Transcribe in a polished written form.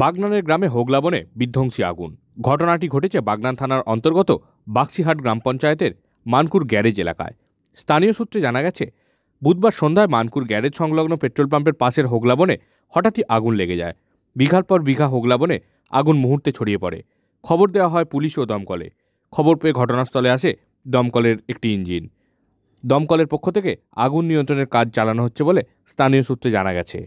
বাগনানের গ্রামে হোগলা বনে বিধ্বংসী আগুন। ঘটনাটি ঘটেছে বাগনান থানার অন্তর্গত বাক্সিহাট গ্রাম পঞ্চায়েতের মানকুর গ্যারেজ এলাকায়। স্থানীয় সূত্রে জানা গেছে, বুধবার সন্ধ্যায় মানকুর গ্যারেজ সংলগ্ন পেট্রোল পাম্পের পাশের হোগলা বনে হঠাৎই আগুন লেগে যায়। বিঘার পর বিঘা হোগলা বনে আগুন মুহূর্তে ছড়িয়ে পড়ে। খবর দেওয়া হয় পুলিশ ও দমকলে। খবর পেয়ে ঘটনাস্থলে আসে দমকলের একটি ইঞ্জিন। দমকলের পক্ষ থেকে আগুন নিয়ন্ত্রণের কাজ চালানো হচ্ছে বলে স্থানীয় সূত্রে জানা গেছে।